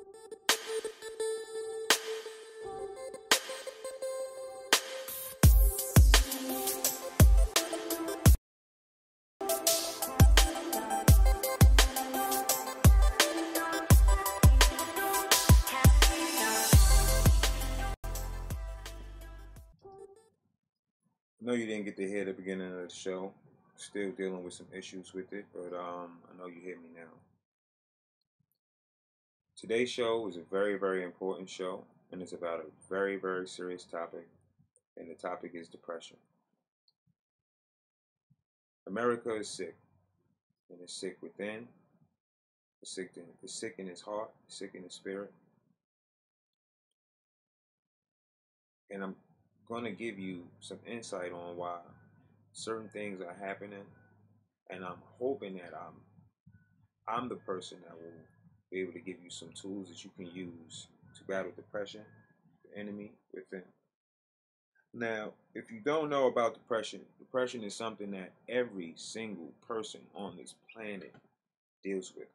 I know you didn't get to hear the beginning of the show. Still dealing with some issues with it, but I know you hear me now. Today's show is a very, very important show, and it's about a very, very serious topic, and the topic is depression. America is sick, and it's sick within, it's sick in its heart, it's sick in its spirit, and I'm going to give you some insight on why certain things are happening, and I'm hoping that I'm the person that will be able to give you some tools that you can use to battle depression, the enemy within. Now, if you don't know about depression, depression is something that every single person on this planet deals with.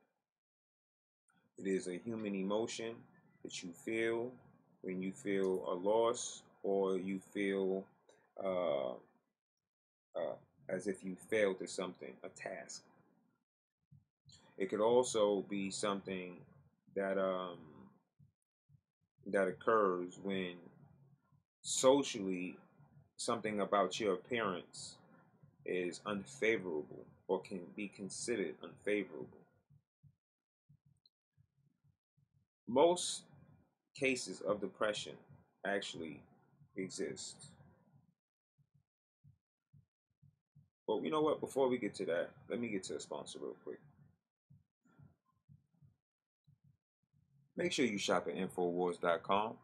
It is a human emotion that you feel when you feel a loss or you feel uh, as if you failed at something, a task. It could also be something that that occurs when socially something about your appearance is unfavorable or can be considered unfavorable. Most cases of depression actually exist. But you know what? Before we get to that, let me get to a sponsor real quick. Make sure you shop at Infowars.com.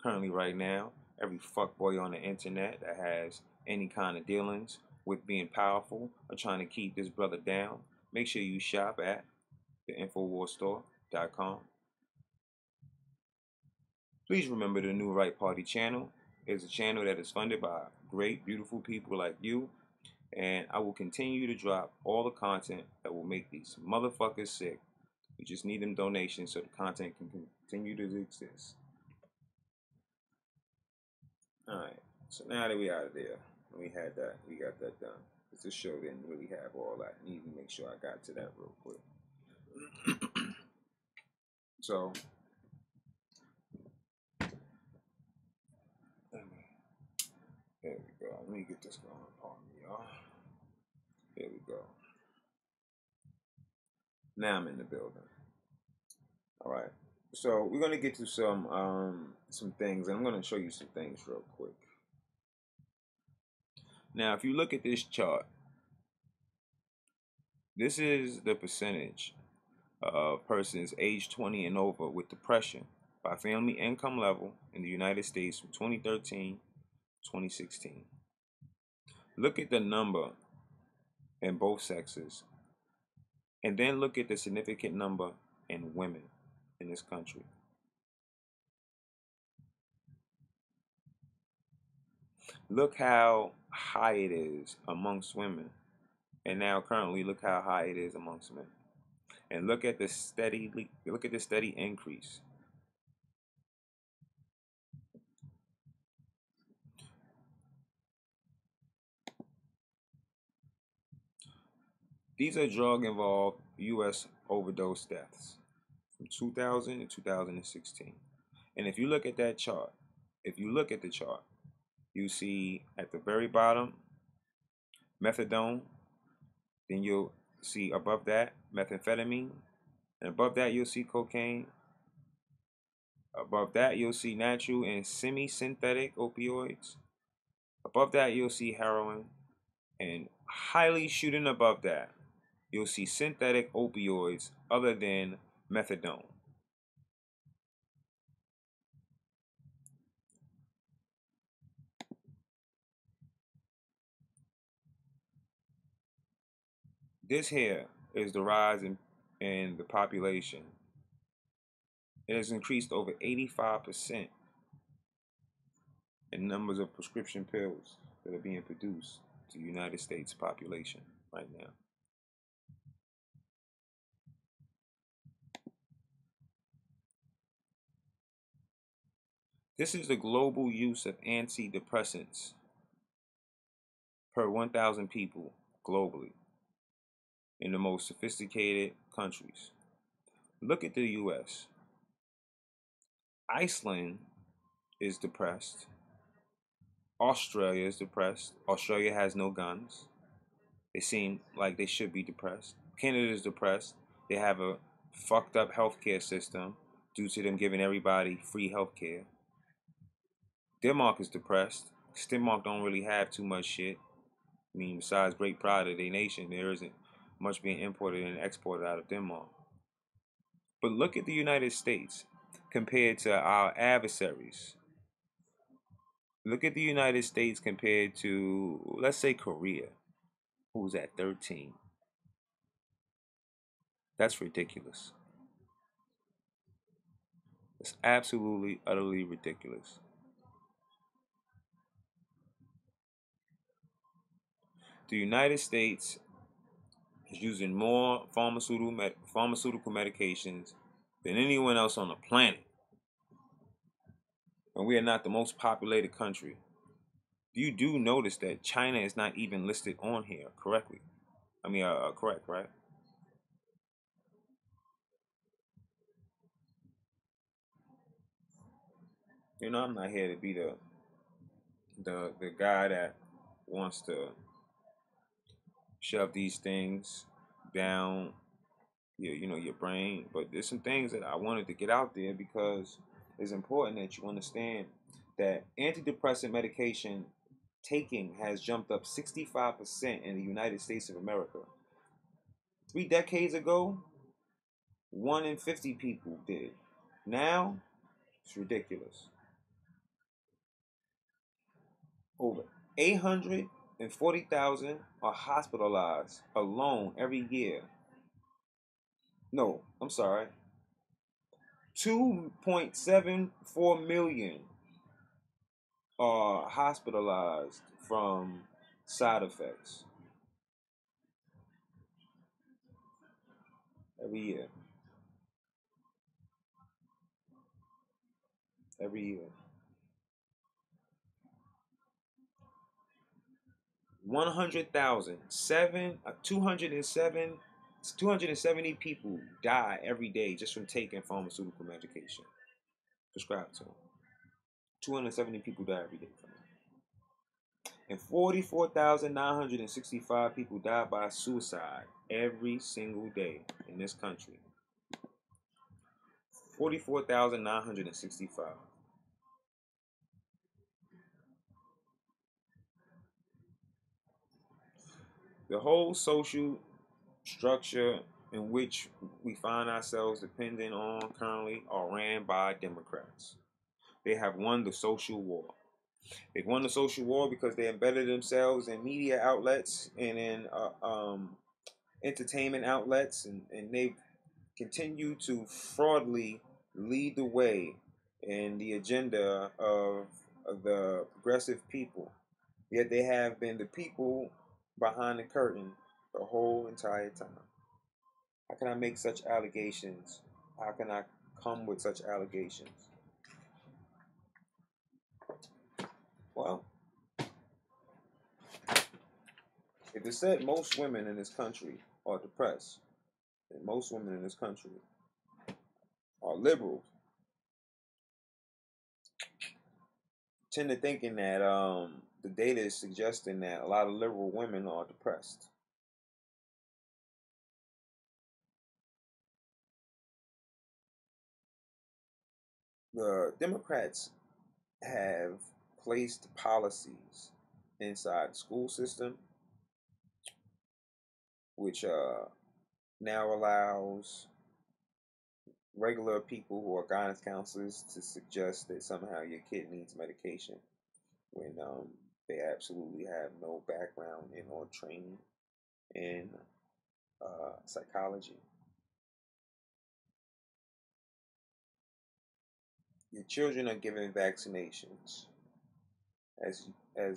Currently, right now, every fuckboy on the internet that has any kind of dealings with being powerful or trying to keep this brother down, make sure you shop at the InfoWarsStore.com. Please remember the New Right Party channel is a channel that is funded by great, beautiful people like you, and I will continue to drop all the content that will make these motherfuckers sick. We just need them donations so the content can continue to exist. Alright, so now that we out of there, we had that, we got that done. This show didn't really have all that. I need to make sure I got to that real quick. So, there we go. Let me get this going upon me, y'all. There we go. Now I'm in the building. All right. So we're gonna get to some things, and I'm gonna show you some things real quick. Now, if you look at this chart, this is the percentage of persons age 20 and over with depression by family income level in the United States from 2013 to 2016. Look at the number in both sexes, and then look at the significant number in women in this country. Look how high it is amongst women, and now currently look how high it is amongst men. And look at the steady increase. These are drug-involved U.S. overdose deaths from 2000 to 2016. And if you look at that chart, you see at the very bottom methadone, then you'll see above that methamphetamine, and above that you'll see cocaine. Above that you'll see natural and semi-synthetic opioids. Above that you'll see heroin, and highly shooting above that you'll see synthetic opioids other than methadone. This here is the rise in the population. It has increased over 85% in numbers of prescription pills that are being produced to the United States population right now. This is the global use of antidepressants per 1,000 people globally in the most sophisticated countries. Look at the US. Iceland is depressed. Australia is depressed. Australia has no guns. They seem like they should be depressed. Canada is depressed. They have a fucked up healthcare system due to them giving everybody free healthcare. Denmark is depressed. Denmark don't really have too much shit. I mean, besides great pride of their nation, there isn't much being imported and exported out of Denmark. But look at the United States compared to our adversaries. Look at the United States compared to, let's say, Korea, who's at 13. That's ridiculous. It's absolutely, utterly ridiculous. The United States is using more pharmaceutical medications than anyone else on the planet. And we are not the most populated country. You do notice that China is not even listed on here correctly. Correct, right? You know, I'm not here to be the guy that wants to shove these things down your brain. But there's some things that I wanted to get out there because it's important that you understand that antidepressant medication taking has jumped up 65% in the United States of America. 3 decades ago, 1 in 50 people did. Now, it's ridiculous. Over 840,000 are hospitalized alone every year. No, I'm sorry. 2.74 million are hospitalized from side effects every year. Every year. 100,000, 270 people die every day just from taking pharmaceutical medication prescribed to them. 270 people die every day from it. And 44,965 people die by suicide every single day in this country. 44,965. The whole social structure in which we find ourselves dependent on currently are ran by Democrats. They have won the social war. They've won the social war because they embedded themselves in media outlets and in entertainment outlets, and they've continued to fraudly lead the way in the agenda of the progressive people. Yet they have been the people behind the curtain the whole entire time. How can I make such allegations? How can I come with such allegations? Well, if it said most women in this country are depressed, and most women in this country are liberals, tend to thinking that the data is suggesting that a lot of liberal women are depressed. The Democrats have placed policies inside the school system which now allows regular people who are guidance counselors to suggest that somehow your kid needs medication when they absolutely have no background in or training in psychology. Your children are given vaccinations as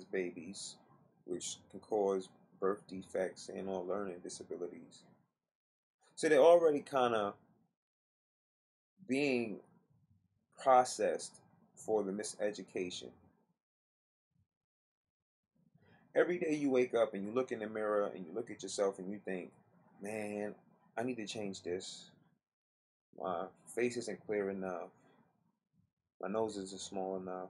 babies, which can cause birth defects and or learning disabilities. So they're already kind of being processed for the miseducation. Every day you wake up and you look in the mirror and you look at yourself and you think, man, I need to change this. My face isn't clear enough. My nose isn't small enough.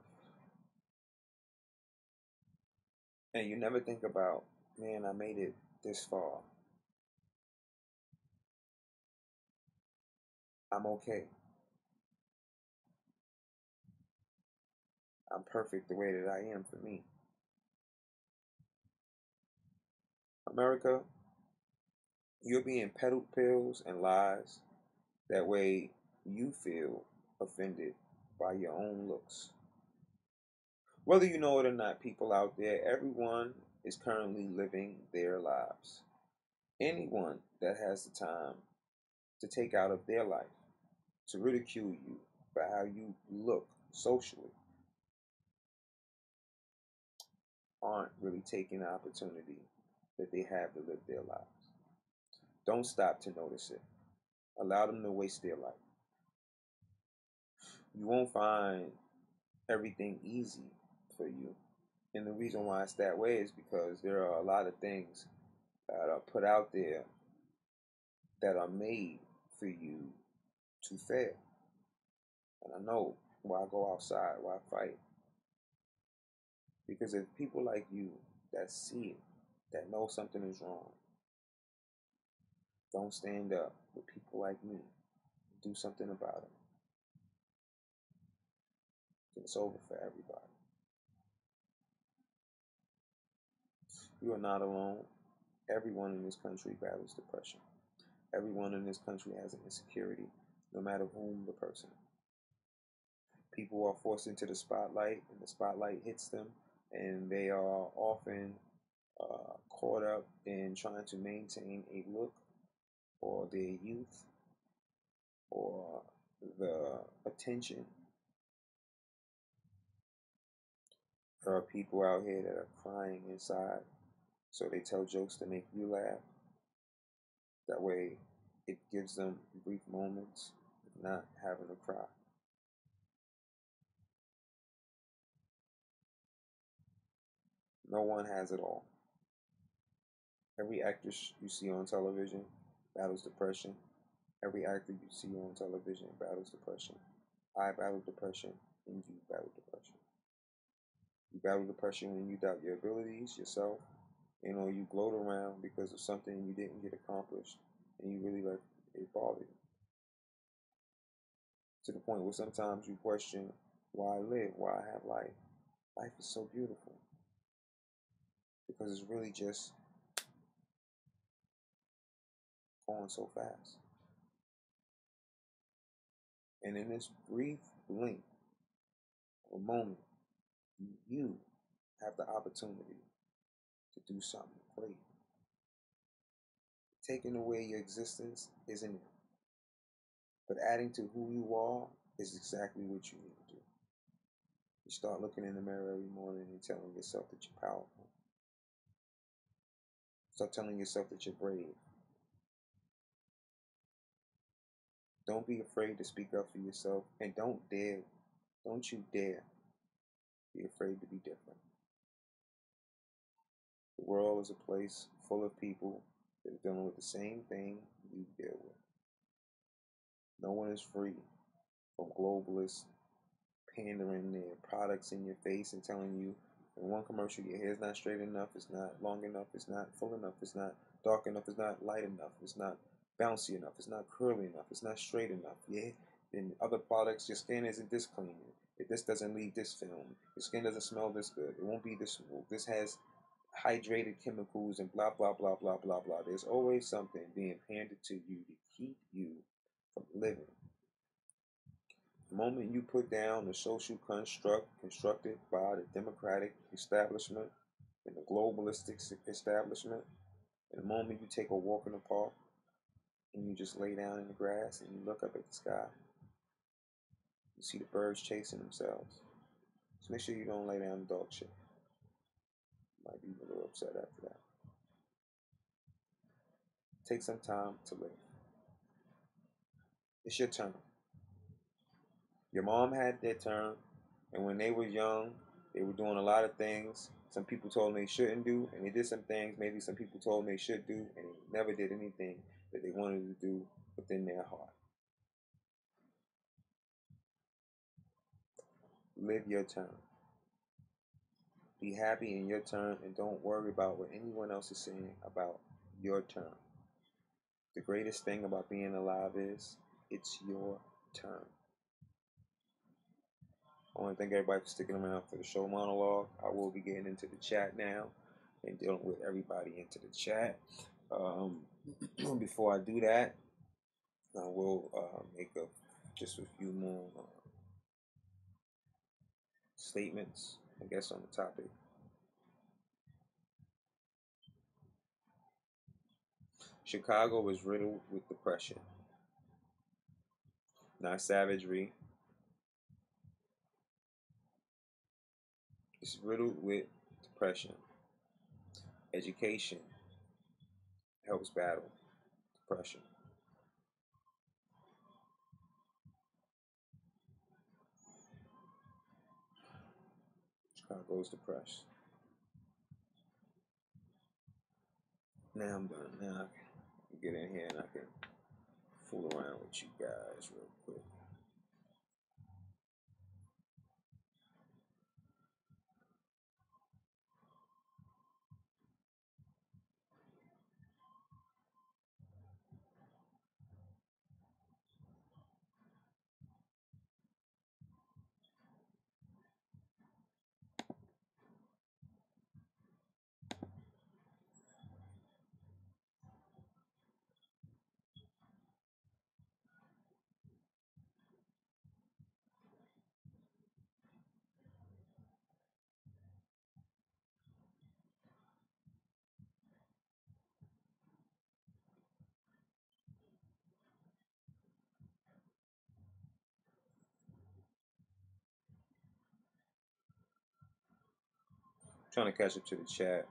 And you never think about, man, I made it this far. I'm okay. I'm perfect the way that I am for me. America, you're being peddled pills and lies. That way you feel offended by your own looks. Whether you know it or not, people out there, everyone is currently living their lives. Anyone that has the time to take out of their life to ridicule you for how you look socially aren't really taking the opportunity that they have to live their lives. Don't stop to notice it. Allow them to waste their life. You won't find everything easy for you. And the reason why it's that way is because there are a lot of things that are put out there that are made for you to fail. And I know why go outside, why fight. Because if people like you that see it, that know something is wrong, don't stand up with people like me, do something about it, then it's over for everybody. You are not alone. Everyone in this country battles depression. Everyone in this country has an insecurity, no matter whom the person. People are forced into the spotlight, and the spotlight hits them, and they are often caught up in trying to maintain a look or their youth or the attention. There are people out here that are crying inside, so they tell jokes to make you laugh. That way, it gives them brief moments of not having to cry. No one has it all. Every actress you see on television battles depression. Every actor you see on television battles depression. I battle depression, and you battle depression. You battle depression when you doubt your abilities, yourself, you gloat around because of something you didn't get accomplished, and you really let it bother you. To the point where sometimes you question why I live, why I have life. Life is so beautiful because it's really just going so fast. And in this brief blink of a moment, you have the opportunity to do something great. Taking away your existence isn't it, but adding to who you are is exactly what you need to do. You start looking in the mirror every morning and telling yourself that you're powerful. Start telling yourself that you're brave. Don't be afraid to speak up for yourself, and don't you dare be afraid to be different. The world is a place full of people that are dealing with the same thing you deal with. No one is free from globalists pandering their products in your face and telling you in one commercial your hair's not straight enough, it's not long enough, it's not full enough, it's not dark enough, it's not light enough, it's not bouncy enough, it's not curly enough, it's not straight enough. Yeah, in other products, your skin isn't this clean. If this doesn't leave this film, your skin doesn't smell this good. It won't be this smooth. This has hydrated chemicals and blah blah blah blah blah blah. There's always something being handed to you to keep you from living. The moment you put down the social construct constructed by the democratic establishment and the globalistic establishment, and the moment you take a walk in the park and you just lay down in the grass and you look up at the sky, you see the birds chasing themselves. Just make sure you don't lay down in dog shit. You might be a little upset after that. Take some time to live. It's your turn. Your mom had their turn, And when they were young, they were doing a lot of things some people told them they shouldn't do, and they did some things maybe some people told them they should do, and they never did anything that they wanted to do within their heart. Live your turn. Be happy in your turn and don't worry about what anyone else is saying about your turn. The greatest thing about being alive is it's your turn. I want to thank everybody for sticking around for the show monologue. I will be getting into the chat now and dealing with everybody into the chat. Before I do that, I will make just a few more statements, I guess, on the topic. Chicago was riddled with depression, not savagery. It's riddled with depression. Education helps battle depression. Chicago's depressed. Now I'm done. Now I can get in here and I can fool around with you guys real quick. I'm trying to catch up to the chat.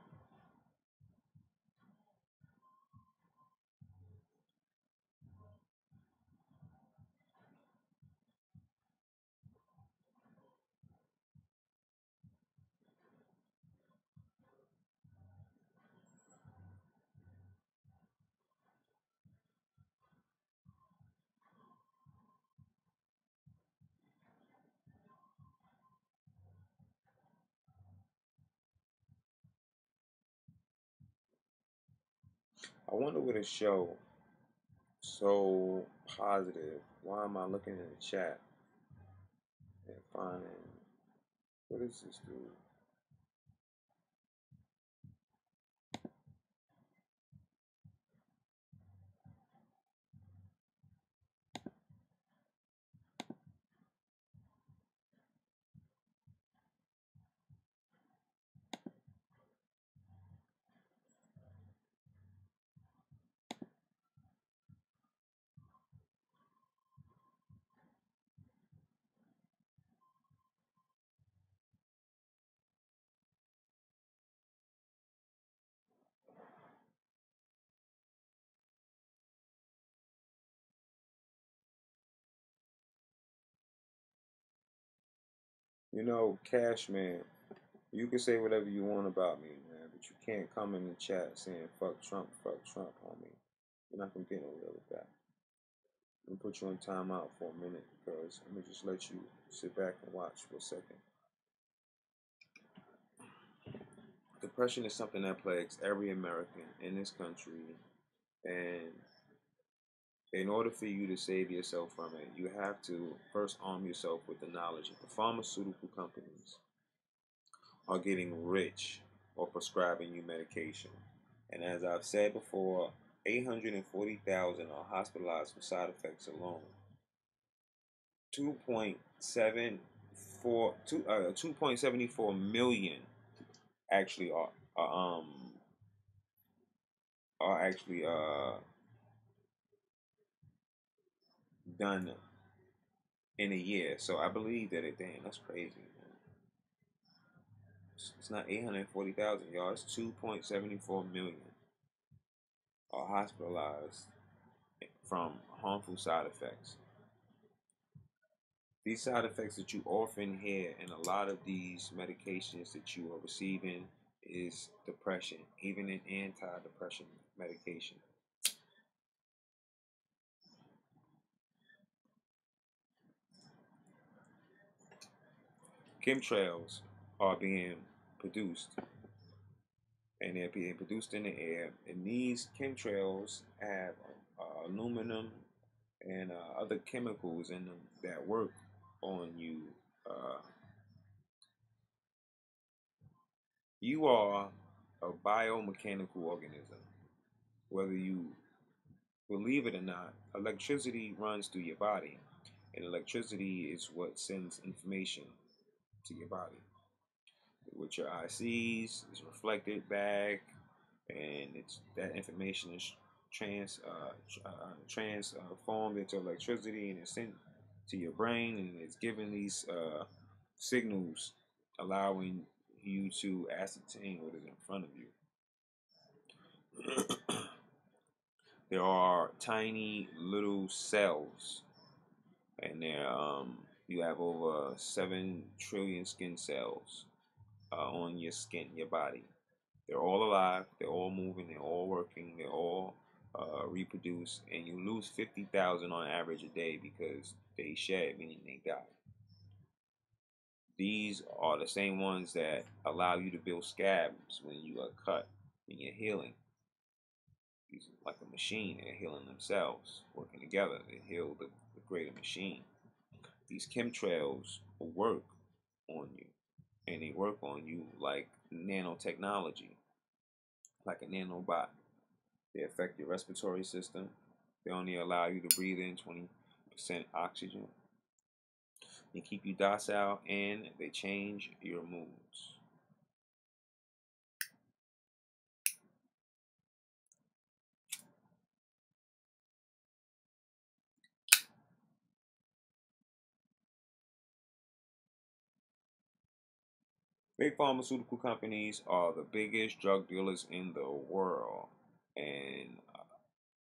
I wonder what a show so positive. Why am I looking in the chat and finding what is this dude? You know, Cash Man, you can say whatever you want about me, man, but you can't come in the chat saying fuck Trump, homie. You're not gonna get nowhere with that. I'm gonna put you on timeout for a minute because I'm gonna just let you sit back and watch for a second. Depression is something that plagues every American in this country, and in order for you to save yourself from it, you have to first arm yourself with the knowledge that the pharmaceutical companies are getting rich or prescribing you medication. And as I've said before, 840,000 are hospitalized for side effects alone. 2.74 million actually are actually done in a year. So I believe that damn, that's crazy, man. It's not 840,000, y'all. It's 2.74 million are hospitalized from harmful side effects. These side effects that you often hear in a lot of these medications that you are receiving is depression, even in antidepressant medication. Chemtrails are being produced, and they're being produced in the air. And these chemtrails have aluminum and other chemicals in them that work on you. Uh, you are a biomechanical organism. Whether you believe it or not, electricity runs through your body, and electricity is what sends information to your body. What your eye sees is reflected back, and it's that information is transformed into electricity, and it's sent to your brain, and it's giving these signals, allowing you to ascertain what is in front of you. There are tiny little cells, and you have over 7 trillion skin cells on your skin, your body. They're all alive, they're all moving, they're all working, they're all reproduce, and you lose 50,000 on average a day because they shed, meaning they die. These are the same ones that allow you to build scabs when you are cut and you're healing. These are like a machine, they're healing themselves, working together to heal the greater machine. These chemtrails work on you, and they work on you like nanotechnology, like a nanobot. They affect your respiratory system. They only allow you to breathe in 20% oxygen. They keep you docile, and they change your moods. Big pharmaceutical companies are the biggest drug dealers in the world, and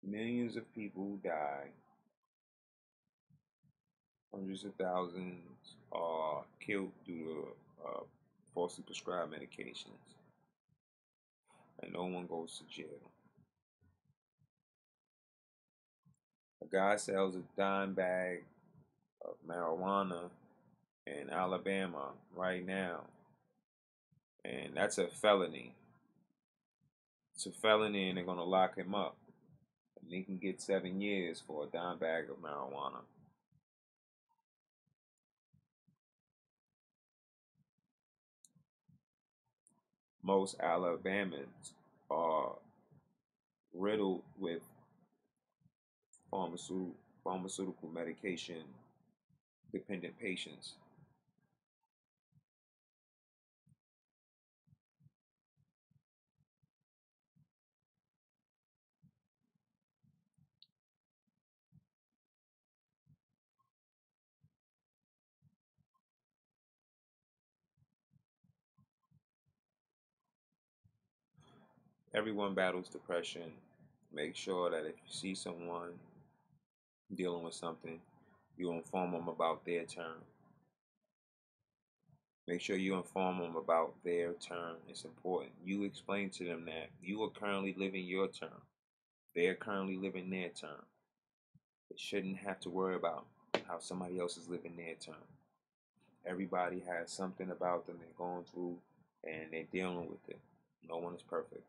millions of people die. Hundreds of thousands are killed due to falsely prescribed medications, and no one goes to jail. A guy sells a dime bag of marijuana in Alabama right now, and that's a felony. It's a felony, and they're gonna lock him up, and he can get 7 years for a dime bag of marijuana. Most Alabamans are riddled with pharmaceutical medication dependent patients. Everyone battles depression. Make sure that if you see someone dealing with something, you inform them about their turn. Make sure you inform them about their turn. It's important. You explain to them that you are currently living your turn. They are currently living their turn. They shouldn't have to worry about how somebody else is living their turn. Everybody has something about them they're going through, and they're dealing with it. No one is perfect.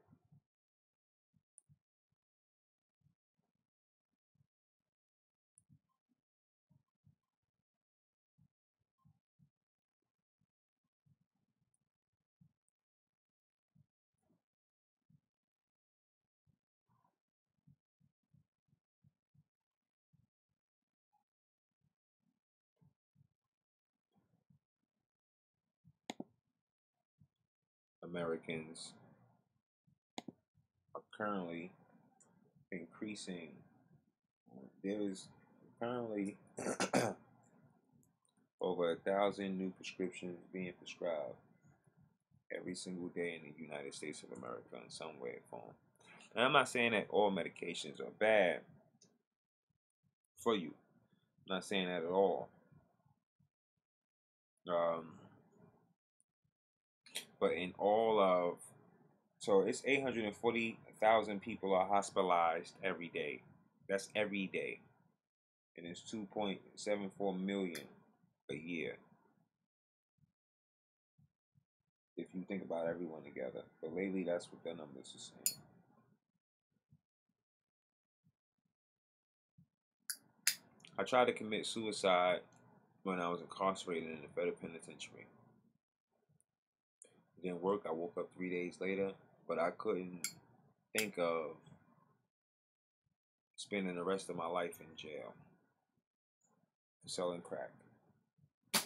Americans are currently increasing. There is currently over 1,000 new prescriptions being prescribed every single day in the United States of America in some way or form. And I'm not saying that all medications are bad for you. I'm not saying that at all. Um, but in all of, so it's 840,000 people are hospitalized every day. That's every day. And it's 2.74 million a year if you think about everyone together. But lately, that's what the numbers are saying. I tried to commit suicide when I was incarcerated in the federal penitentiary. It didn't work. I woke up 3 days later, but I couldn't think of spending the rest of my life in jail for selling crack.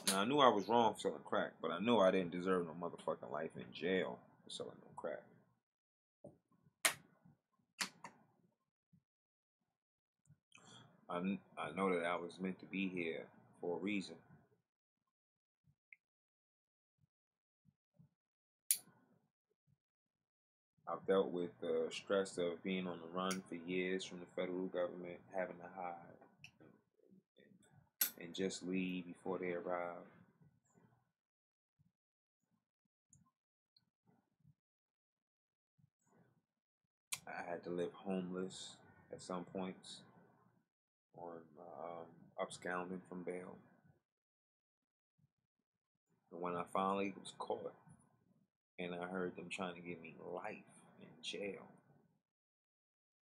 Now, I knew I was wrong for selling crack, but I knew I didn't deserve no motherfucking life in jail for selling no crack. I know that I was meant to be here for a reason. I've dealt with the stress of being on the run for years from the federal government, having to hide and just leave before they arrive. I had to live homeless at some points on absconding from bail. And when I finally was caught and I heard them trying to give me life in jail,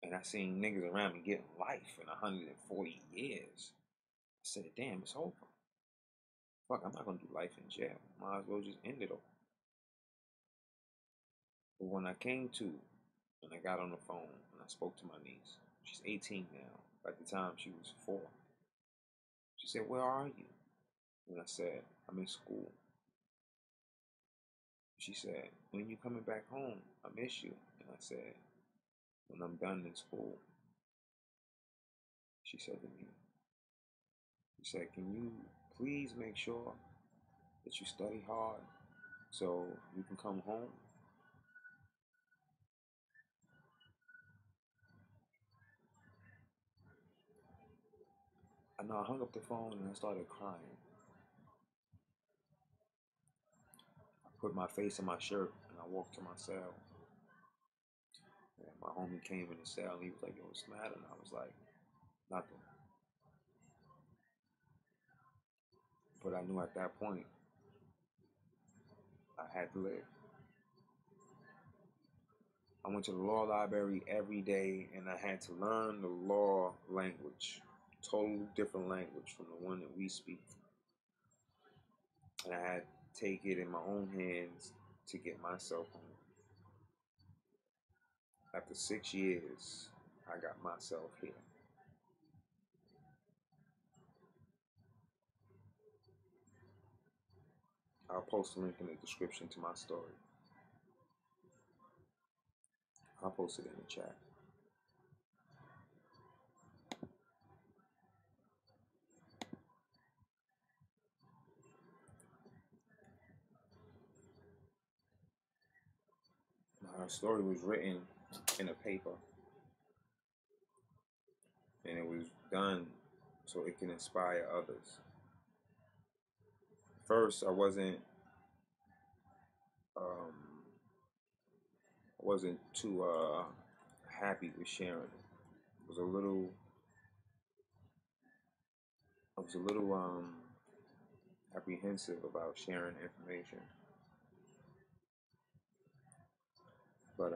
and I seen niggas around me getting life in 140 years, I said, damn, it's over. Fuck, I'm not gonna do life in jail. Might as well just end it all. But when I came to, and I got on the phone and I spoke to my niece, she's 18 now. At the time, she was 4. She said, where are you? And I said, I'm in school. She said, when you coming back home? I miss you. And I said, when I'm done in school. She said to me, she said, can you please make sure that you study hard so you can come home? I know I hung up the phone and I started crying. I put my face in my shirt and I walked to my cell. And my homie came in the cell and he was like, yo, what's the matter? And I was like, nothing. But I knew at that point I had to live. I went to the law library every day and I had to learn the law language. Totally different language from the one that we speak. And I had to take it in my own hands to get myself home. After 6 years, I got myself here. I'll post a link in the description to my story. I'll post it in the chat. My story was written in a paper, and it was done so it can inspire others. First, um, I wasn't too happy with sharing it. I was a little, I was a little apprehensive about sharing information, but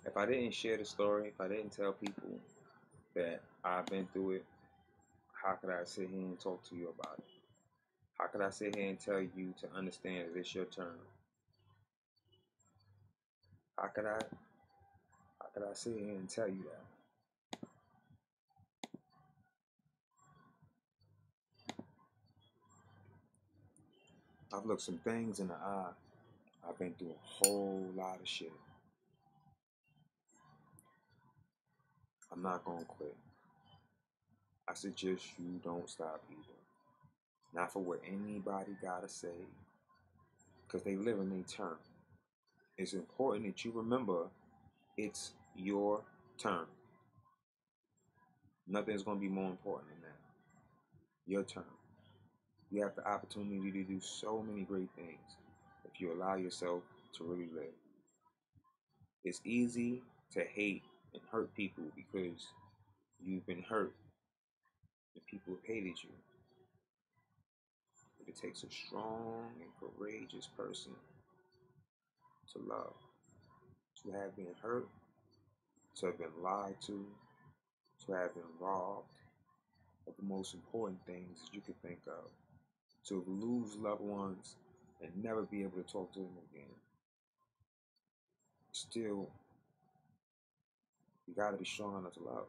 if I didn't share the story, if I didn't tell people that I've been through it, how could I sit here and talk to you about it? How could I sit here and tell you to understand that it's your turn? How could I how could I sit here and tell you that? I've looked some things in the eye. I've been through a whole lot of shit. I'm not gonna quit. I suggest you don't stop either. Not for what anybody gotta say, because they live in their turn. It's important that you remember it's your turn. Nothing's going to be more important than that. Your turn. You have the opportunity to do so many great things if you allow yourself to really live. It's easy to hate and hurt people because you've been hurt and people have hated you. But it takes a strong and courageous person to love, to have been hurt, to have been lied to have been robbed of the most important things that you could think of, to lose loved ones and never be able to talk to them again. Still, you gotta be strong enough to love.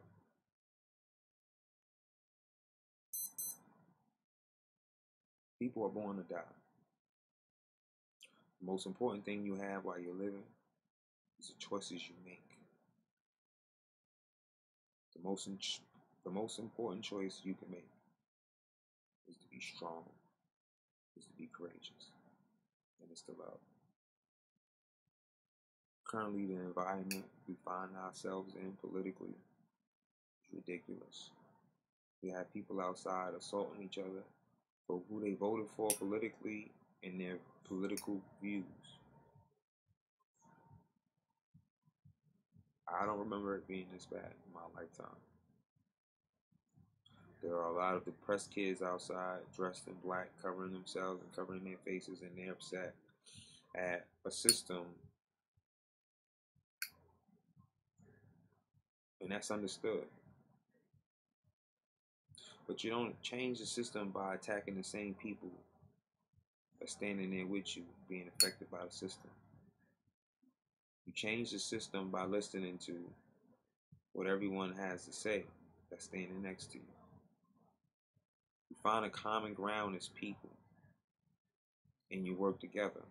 People are born to die. The most important thing you have while you're living is the choices you make. The most important choice you can make is to be strong, is to be courageous, and it's to love. Currently, the environment we find ourselves in politically is ridiculous. We have people outside assaulting each other for who they voted for politically and their political views. I don't remember it being this bad in my lifetime. There are a lot of depressed kids outside dressed in black, covering themselves and covering their faces, and they're upset at a system, and that's understood. But you don't change the system by attacking the same people that's standing there with you, being affected by the system. You change the system by listening to what everyone has to say that's standing next to you. You find a common ground as people, and you work together.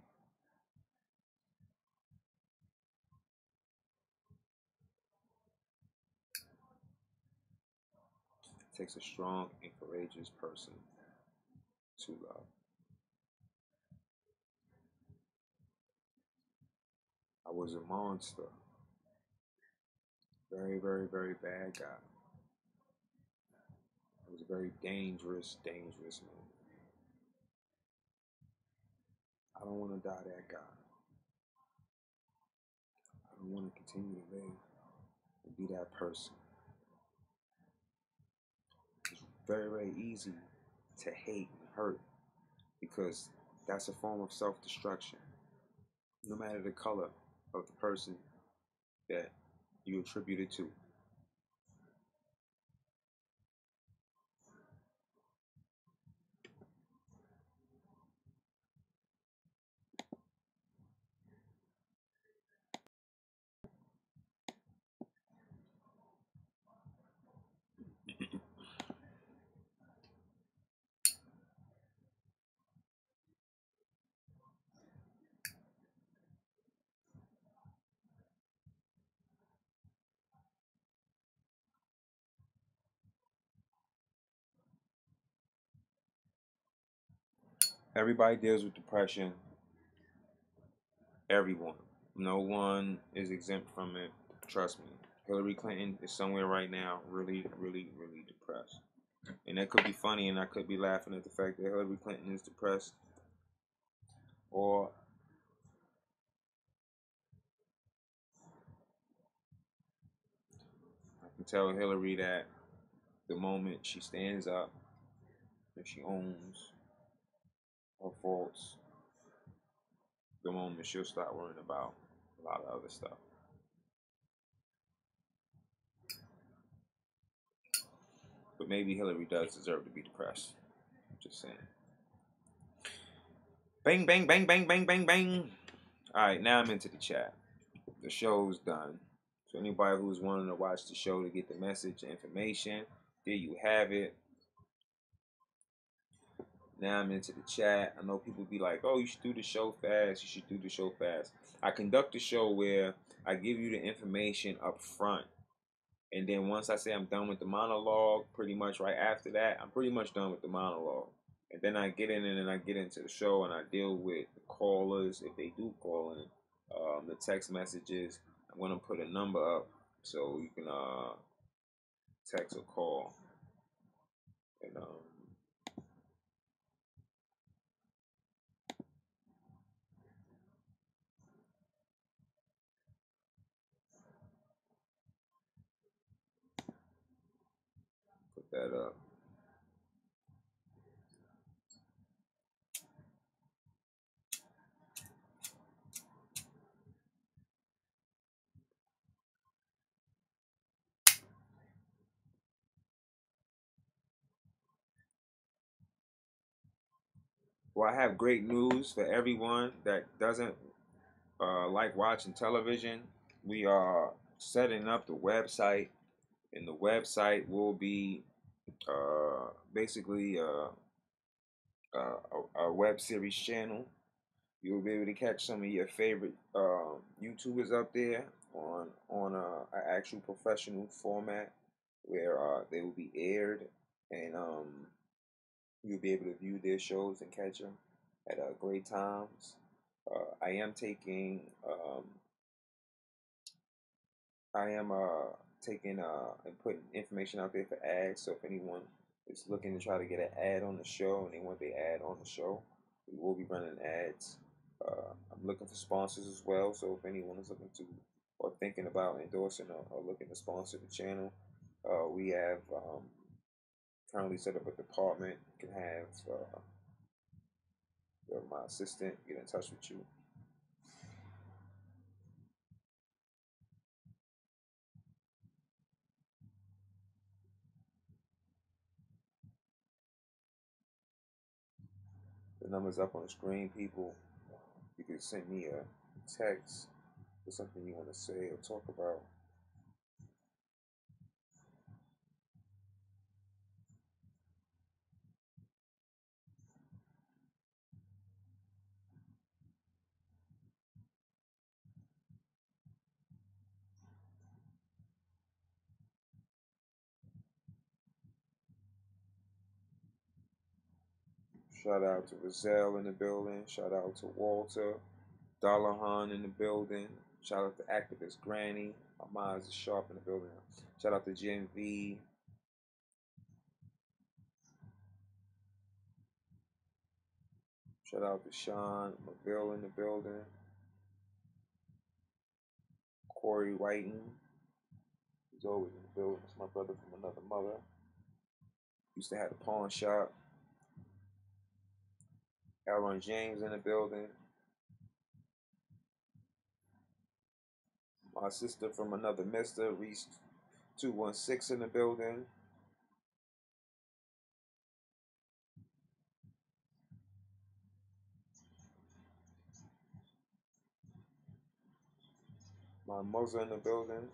It takes a strong and courageous person to love. I was a monster. Very, very, very bad guy. I was a very dangerous, dangerous man. I don't want to die that guy. I don't want to continue to live and be that person. It's very, very easy to hate and hurt because that's a form of self-destruction. No matter the color of the person that you attribute it to. Everybody deals with depression. Everyone. No one is exempt from it. Trust me. Hillary Clinton is somewhere right now really, really, really depressed. And that could be funny, and I could be laughing at the fact that Hillary Clinton is depressed. Or I can tell Hillary that the moment she stands up and she owns her faults, the moment she'll start worrying about a lot of other stuff. But maybe Hillary does deserve to be depressed. I'm just saying. Bang, bang, bang, bang, bang, bang, bang. Alright, now I'm into the chat. The show's done. So anybody who's wanting to watch the show to get the message and information, there you have it. Now I'm into the chat. I know people be like, oh, you should do the show fast. You should do the show fast. I conduct a show where I give you the information up front. And then once I say I'm done with the monologue, pretty much right after that, I'm pretty much done with the monologue. And then I get in and I get into the show and I deal with the callers if they do call in, the text messages. I'm gonna put a number up so you can text or call. And put that up. Well, I have great news for everyone that doesn't like watching television. We are setting up the website, and the website will be basically a web series channel. You'll be able to catch some of your favorite YouTubers up there on an actual professional format where they will be aired, and you'll be able to view their shows and catch them at great times. I am taking I am taking and putting information out there for ads. So if anyone is looking to try to get an ad on the show and they want the ad on the show, we will be running ads. I'm looking for sponsors as well. So if anyone is looking to or thinking about endorsing or looking to sponsor the channel, we have currently set up a department. You can have my assistant get in touch with you. The number's up on the screen, people. You can send me a text for something you want to say or talk about. Shout out to Rizal in the building. Shout out to Walter. Dallahan in the building. Shout out to Activist Granny. My minds is sharp in the building. Shout out to Gen V. Shout out to Sean McVille in the building. Corey Whiting. He's always in the building. It's my brother from another mother. Used to have a pawn shop. Aaron James in the building. My sister from another mister, Reese 216 in the building. My mother in the building.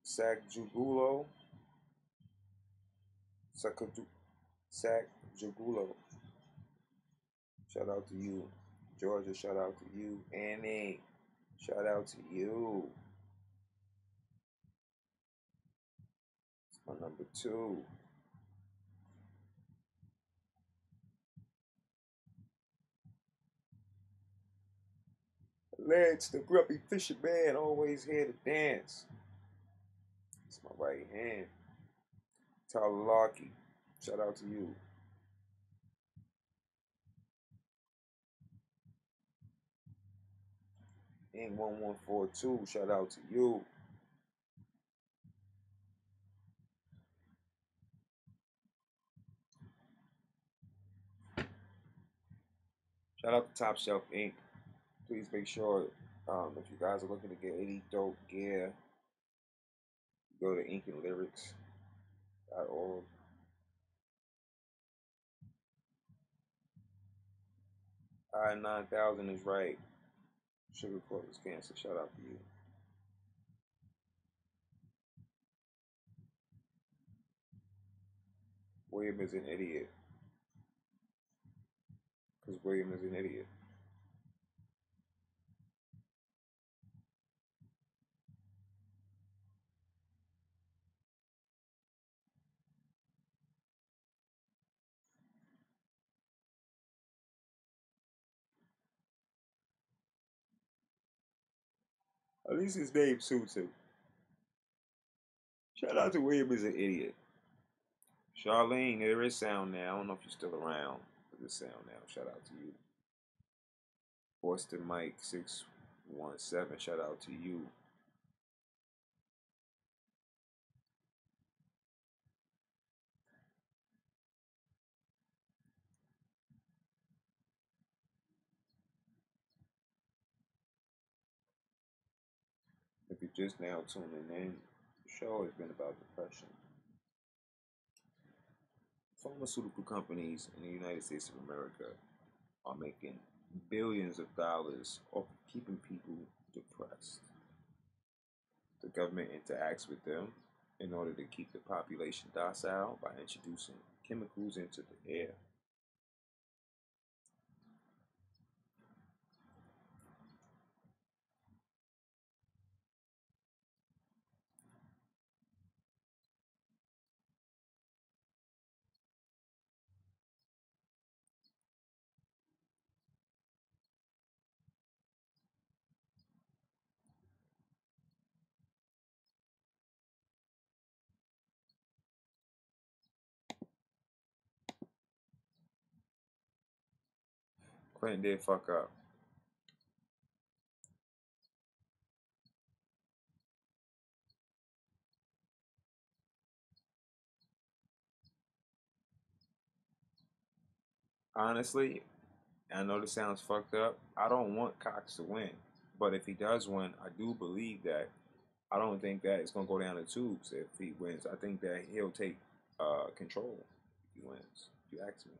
Sack Jugulo. Sack Jugulo. Shout out to you. Georgia, shout out to you. Annie, shout out to you. It's my number 2. Legs, the grumpy fisherman, always here to dance. It's my right hand. Tyler Larkey, shout out to you. Ing1142, shout out to you. Shout out to Top Shelf Inc. Please make sure if you guys are looking to get any dope gear, go to inkandlyrics.org. I-9000 is right. Sugar Court is cancer. Shout out to you. William is an idiot. Because William is an idiot. At least his name suits him. Shout out to William is an idiot. Charlene, there is sound now. I don't know if you're still around. There's sound now. Shout out to you. Boston Mike 617. Shout out to you. If you're just now tuning in, the show has been about depression. Pharmaceutical companies in the United States of America are making billions of dollars off keeping people depressed. The government interacts with them in order to keep the population docile by introducing chemicals into the air. Clinton did fuck up. Honestly, I know this sounds fucked up. I don't want Cox to win. But if he does win, I do believe that I don't think that it's going to go down the tubes if he wins. I think that he'll take control if he wins, if you ask me.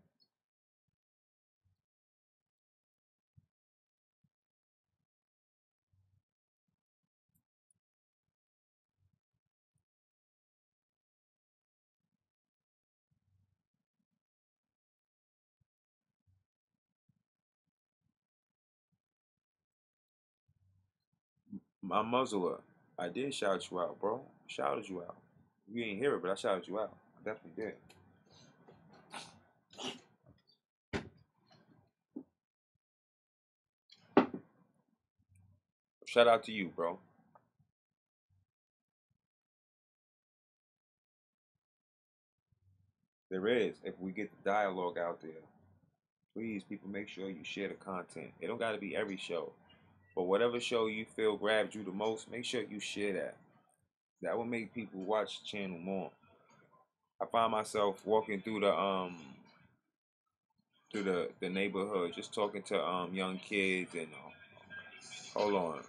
My muzzler, I did shout you out, bro. Shouted you out. You didn't hear it, but I shouted you out. I definitely did. Shout out to you, bro. There is. If we get the dialogue out there, please, people, make sure you share the content. It don't got to be every show, but whatever show you feel grabs you the most, make sure you share that. That will make people watch the channel more. I find myself walking through the neighborhood, just talking to young kids and hold on.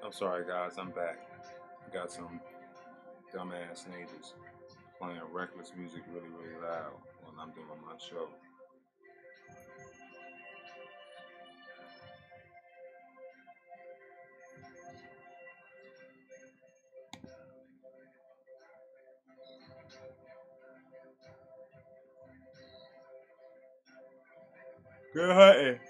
I'm sorry, guys. I'm back. Got some dumbass neighbors playing reckless music really, really loud when I'm doing my show. Good hunting.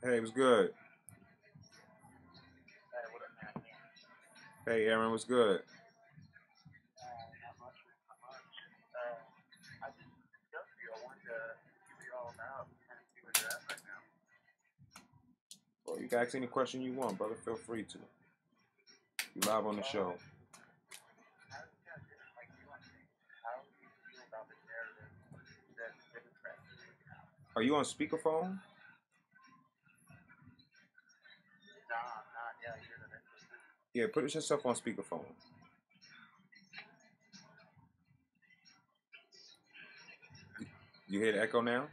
Hey, it was good. Hey, Aaron, was good. Well, you can ask any question you want, brother. Feel free to. You live on the show. Are you on speakerphone? Yeah, put yourself on speakerphone. You hear the echo now?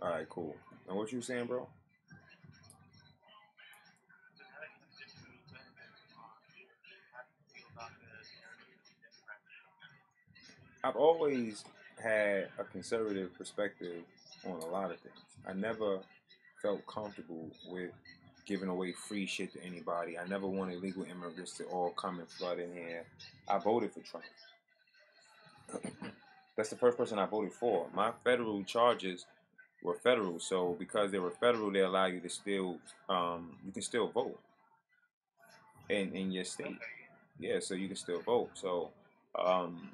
All right, cool. And what you saying, bro? I've always had a conservative perspective on a lot of things. I never felt comfortable with giving away free shit to anybody. I never wanted illegal immigrants to all come and flood in here. I voted for Trump. That's the first person I voted for. My federal charges were federal, so because they were federal, they allow you to still, you can still vote in your state. Yeah, so you can still vote. So, um,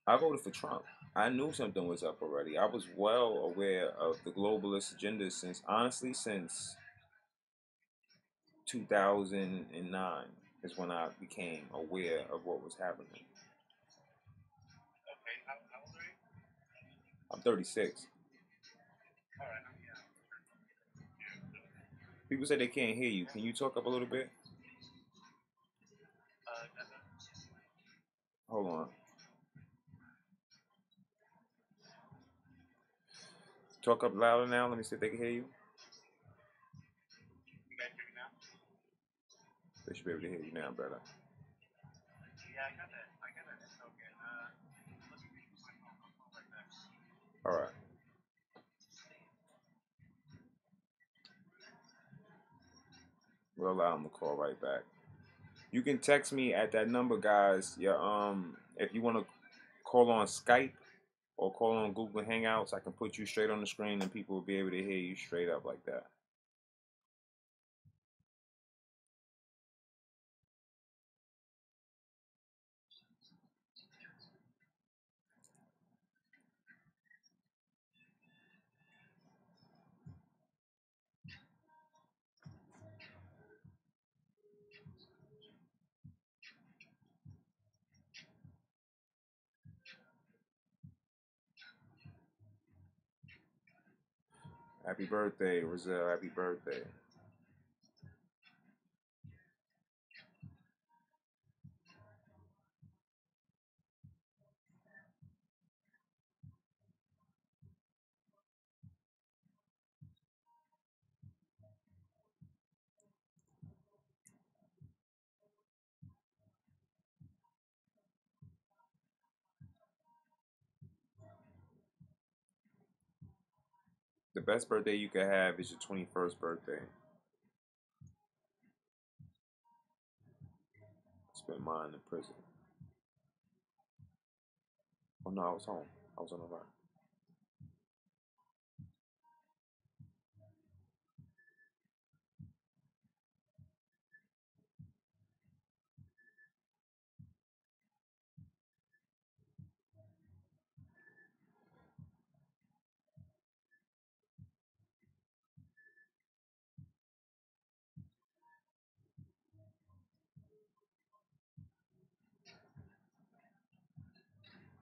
I voted for Trump. I knew something was up already. I was well aware of the globalist agenda since, honestly, since 2009 is when I became aware of what was happening. I'm 36. People say they can't hear you. Can you talk up a little bit? Hold on. Talk up louder now. Let me see if they can hear you. They should be able to hear you now better. All right. We'll allow them to call right back. You can text me at that number, guys. Yeah. If you want to call on Skype or call on Google Hangouts, I can put you straight on the screen and people will be able to hear you straight up like that. Happy birthday, Roselle. Happy birthday. The best birthday you could have is your 21st birthday. I spent mine in prison. Oh no, I was home. I was on the run.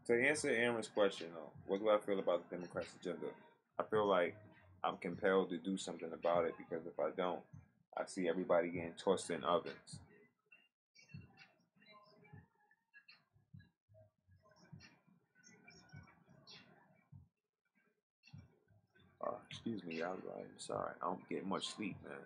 To answer Aaron's question, though, what do I feel about the Democrats' agenda? I feel like I'm compelled to do something about it because if I don't, I see everybody getting tossed in ovens. Excuse me, I'm sorry. I don't get much sleep, man.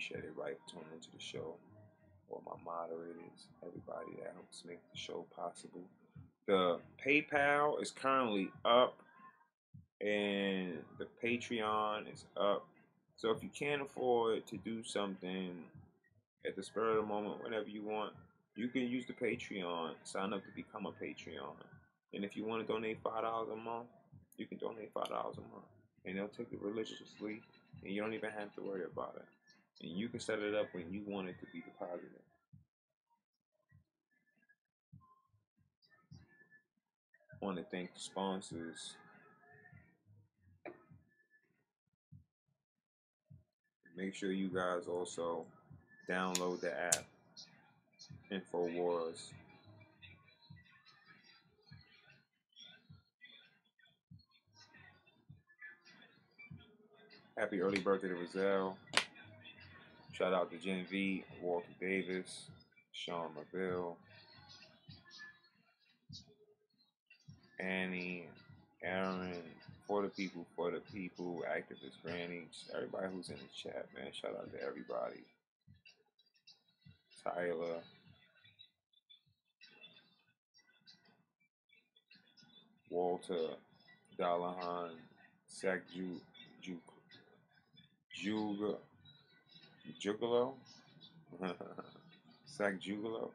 appreciate everybody for tuning into the show. All my moderators, everybody that helps make the show possible. The PayPal is currently up, and the Patreon is up. So if you can't afford to do something at the spur of the moment, whenever you want, you can use the Patreon. Sign up to become a Patreon. And if you want to donate $5 a month, you can donate $5 a month. And they'll take it religiously, and you don't even have to worry about it. And you can set it up when you want it to be deposited. I want to thank the sponsors. Make sure you guys also download the app, InfoWars. Happy early birthday to Rizal. Shout out to Gen V, Walter Davis, Sean McBill, Annie, Aaron, for the people, activist Granny, everybody who's in the chat, man. Shout out to everybody. Tyler, Walter, Dallahan, Sack Jugalo, Sack Jugalo.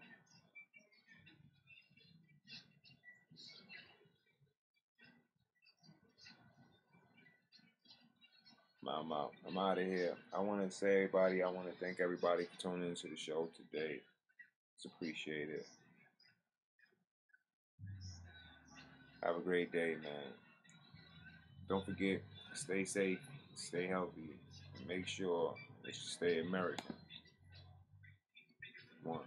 I'm out of here. I want to say, everybody, I want to thank everybody for tuning into the show today. It's appreciated. Have a great day, man. Don't forget, stay safe, stay healthy, and make sure that you stay American. One.